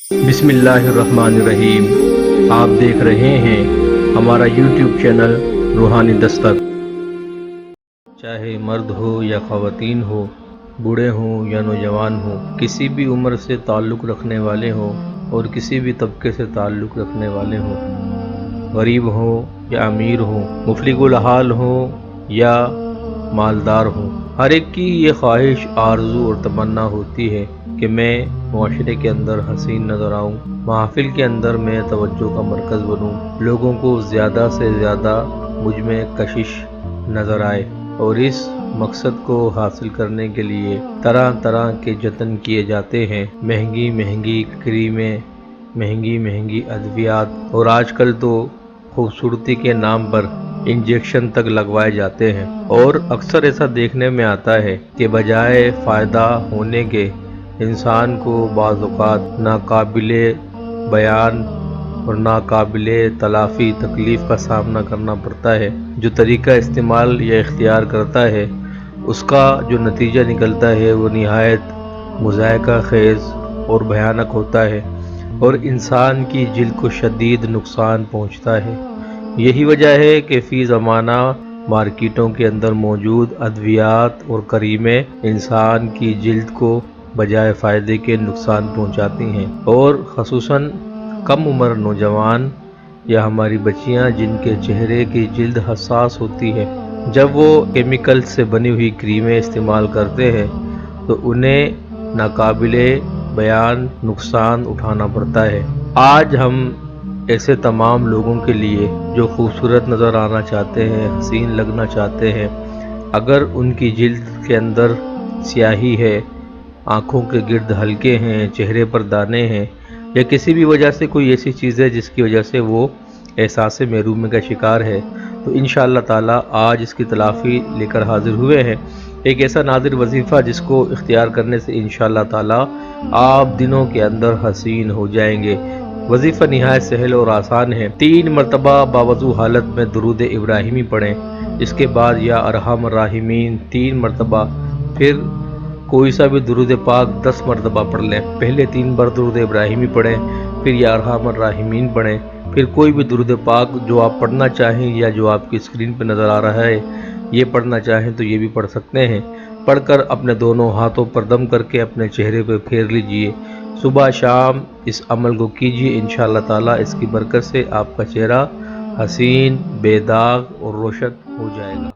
बिस्मिल्लाहिर्रहमानिर्रहीम। आप देख रहे हैं हमारा यूट्यूब चैनल रूहानी दस्तक। चाहे मर्द हो या ख़वातीन हो, बूढ़े हों या नौजवान हों, किसी भी उम्र से ताल्लुक़ रखने वाले हों और किसी भी तबके से ताल्लुक़ रखने वाले हों, गरीब हो या अमीर हो, मुफलिगुल हाल हो या मालदार हो, हर एक की ये ख्वाहिश, आरज़ू और तमन्ना होती है कि मैं मुआशरे के अंदर हसीन नज़र आऊँ, महफिल के अंदर मैं तवज्जो का मरकज़ बनूँ, लोगों को ज़्यादा से ज़्यादा मुझ में कशिश नज़र आए। और इस मकसद को हासिल करने के लिए तरह तरह के जतन किए जाते हैं। महंगी महंगी क्रीमें, महंगी महंगी अद्वियात और आजकल तो खूबसूरती के नाम पर इंजेक्शन तक लगवाए जाते हैं। और अक्सर ऐसा देखने में आता है कि बजाय फ़ायदा होने के इंसान को बाज़ औक़ात नाकाबिले बयान और नाकाबिले तलाफ़ी तकलीफ़ का सामना करना पड़ता है। जो तरीक़ा इस्तेमाल या इख्तियार करता है, उसका जो नतीजा निकलता है वो निहायत मुज़ायक़ा ख़ेज़ और भयानक होता है और इंसान की जिल्द को शदीद नुकसान पहुँचता है। यही वजह है कि फ़ी ज़माना मार्केटों के अंदर मौजूद अद्वियात और करीमें इंसान की जिल्द को बजाय फ़ायदे के नुकसान पहुँचाती हैं। और ख़ुसूसन कम उम्र नौजवान या हमारी बच्चियां जिनके चेहरे की जिल्द हसास होती है, जब वो केमिकल से बनी हुई क्रीमें इस्तेमाल करते हैं तो उन्हें नाकाबिले बयान नुकसान उठाना पड़ता है। आज हम ऐसे तमाम लोगों के लिए जो खूबसूरत नज़र आना चाहते हैं, हसीन लगना चाहते हैं, अगर उनकी जिल्द के अंदर स्याही है, आँखों के गिर्द हल्के हैं, चेहरे पर दाने हैं या किसी भी वजह से कोई ऐसी चीज़ है जिसकी वजह से वो एहसास महरूमी का शिकार है, तो इंशाअल्लाह ताला आज इसकी तलाफ़ी लेकर हाज़िर हुए हैं। एक ऐसा नादिर वजीफ़ा जिसको इख्तियार करने से इंशाअल्लाह ताला आप दिनों के अंदर हसीन हो जाएंगे। वजीफ़ा निहायत सहल और आसान है। 3 मरतबा बावज़ू हालत में दुरूद इब्राहिमी पढ़ें। इसके बाद या अरहम राहिमीन 3 मरतबा, फिर कोई सा भी दुरूद पाक 10 मरतबा पढ़ लें। पहले 3 बार दुरूद इब्राहिमी पढ़ें, फिर या अरहम राहिमीन पढ़ें, फिर कोई भी दुरूद पाक जो आप पढ़ना चाहें या जो आपकी स्क्रीन पर नज़र आ रहा है ये पढ़ना चाहें तो ये भी पढ़ सकते हैं। पढ़कर अपने दोनों हाथों पर दम करके अपने चेहरे पर फेर लीजिए। सुबह शाम इस अमल को कीजिए, इंशाअल्लाह ताला इसकी बरकत से आपका चेहरा हसीन, बेदाग और रोशन हो जाएगा।